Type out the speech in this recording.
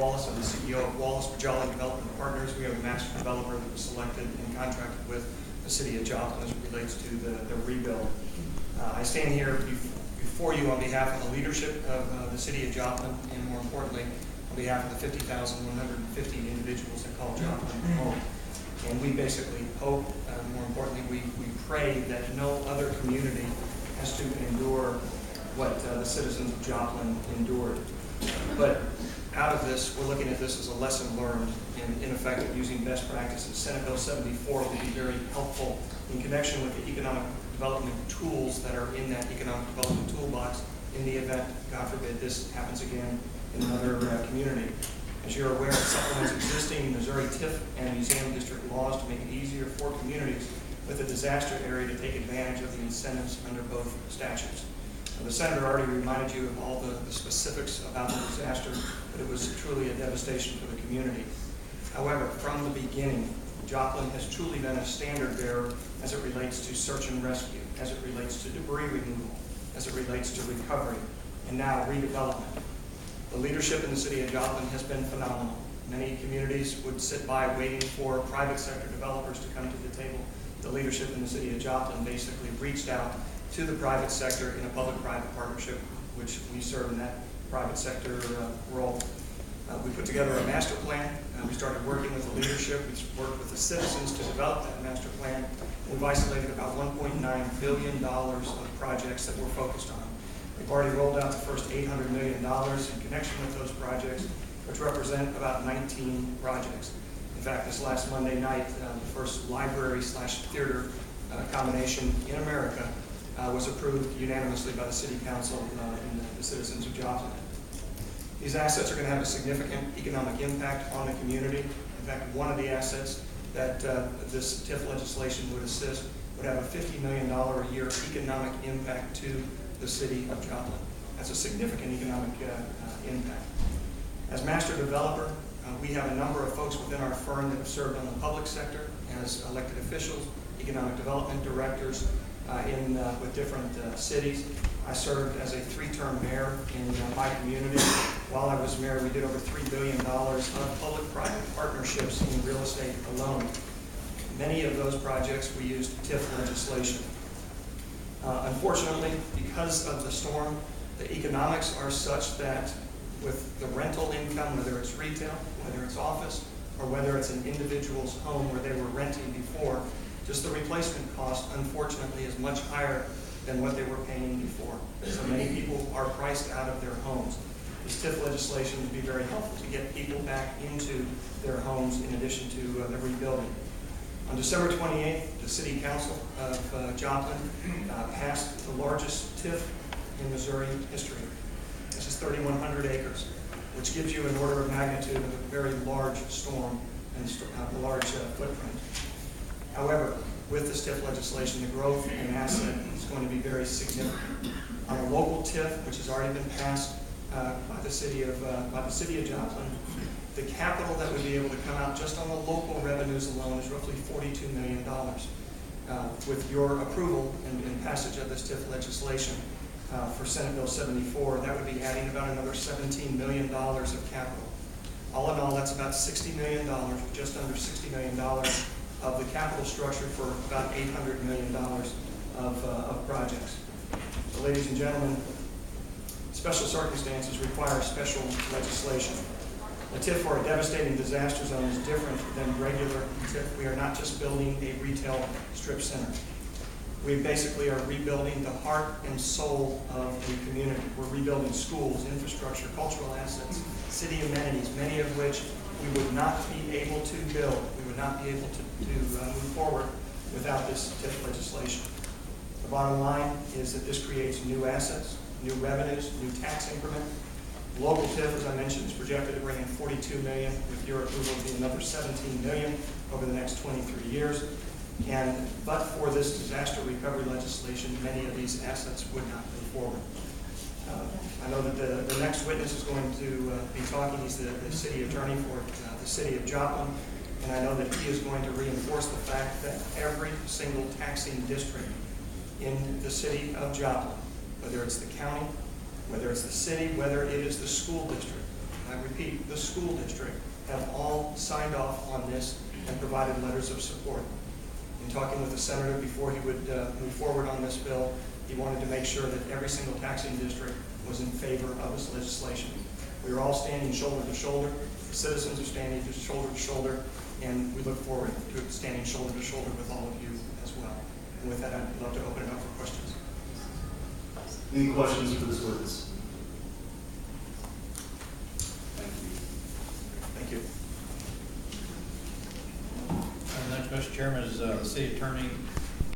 Wallace. I'm the CEO of Wallace Development Partners. We are the master developer that was selected and contracted with the city of Joplin as it relates to the rebuild. I stand here before you on behalf of the leadership of the city of Joplin, and more importantly, on behalf of the 50,150 individuals that call Joplin home. And we basically hope, more importantly, we pray that no other community has to endure what the citizens of Joplin endured. But out of this, we're looking at this as a lesson learned, and in effect of using best practices. Senate Bill 74 will be very helpful in connection with the economic development tools that are in that economic development toolbox in the event, God forbid, this happens again in another community. As you're aware, it supplements existing Missouri TIF and museum district laws to make it easier for communities with a disaster area to take advantage of the incentives under both statutes. The senator already reminded you of all the specifics about the disaster, but it was truly a devastation for the community. However, from the beginning, Joplin has truly been a standard bearer as it relates to search and rescue, as it relates to debris removal, as it relates to recovery, and now redevelopment. The leadership in the city of Joplin has been phenomenal. Many communities would sit by waiting for private sector developers to come to the table. The leadership in the city of Joplin basically reached out to the private sector in a public-private partnership, which we serve in that private sector role. We put together a master plan. We started working with the leadership. We worked with the citizens to develop that master plan. We've isolated about $1.9 billion of projects that we're focused on. We've already rolled out the first $800 million in connection with those projects, which represent about 19 projects. In fact, this last Monday night, the first library/theater combination in America was approved unanimously by the City Council and the citizens of Joplin. These assets are going to have a significant economic impact on the community. In fact, one of the assets that this TIF legislation would assist would have a $50 million a year economic impact to the city of Joplin. That's a significant economic impact. As master developer, we have a number of folks within our firm that have served on the public sector as elected officials, economic development directors, with different cities. I served as a 3-term mayor in my community. While I was mayor, we did over $3 billion of public-private partnerships in real estate alone. Many of those projects we used TIF legislation. Unfortunately, because of the storm, the economics are such that with the rental income, whether it's retail, whether it's office, or whether it's an individual's home where they were renting before, just the replacement cost, unfortunately, is much higher than what they were paying before. So many people are priced out of their homes. This TIF legislation would be very helpful to get people back into their homes in addition to the rebuilding. On December 28th, the City Council of Joplin passed the largest TIF in Missouri history. This is 3,100 acres, which gives you an order of magnitude of a very large storm and a large footprint. However, with this TIF legislation, the growth in asset is going to be very significant. On a local TIF, which has already been passed by the city of Joplin, the capital that would be able to come out just on the local revenues alone is roughly $42 million. With your approval and passage of this TIF legislation for Senate Bill 74, that would be adding about another $17 million of capital. All in all, that's about $60 million, just under $60 million of the capital structure for about $800 million of projects. So, ladies and gentlemen, special circumstances require special legislation. A TIF for a devastating disaster zone is different than regular TIF. We are not just building a retail strip center. We basically are rebuilding the heart and soul of the community. We're rebuilding schools, infrastructure, cultural assets, city amenities, many of which we would not be able to build. We would not be able to move forward without this TIF legislation. The bottom line is that this creates new assets, new revenues, new tax increment. Local TIF, as I mentioned, is projected to bring in $42 million. With your approval, it will be another $17 million over the next 23 years. But for this disaster recovery legislation, many of these assets would not move forward. I know that the next witness is going to be talking. He's the city attorney for the city of Joplin, and I know that he is going to reinforce the fact that every single taxing district in the city of Joplin, whether it's the county, whether it's the city, whether it is the school district, and I repeat, the school district, have all signed off on this and provided letters of support. In talking with the senator before he would move forward on this bill, he wanted to make sure that every single taxing district was in favor of this legislation. We are all standing shoulder to shoulder. The citizens are standing shoulder to shoulder, and we look forward to standing shoulder to shoulder with all of you as well. And with that, I'd love to open it up for questions. Any questions for this witness? Thank you. Thank you. Next, Mr. Chairman, is the city attorney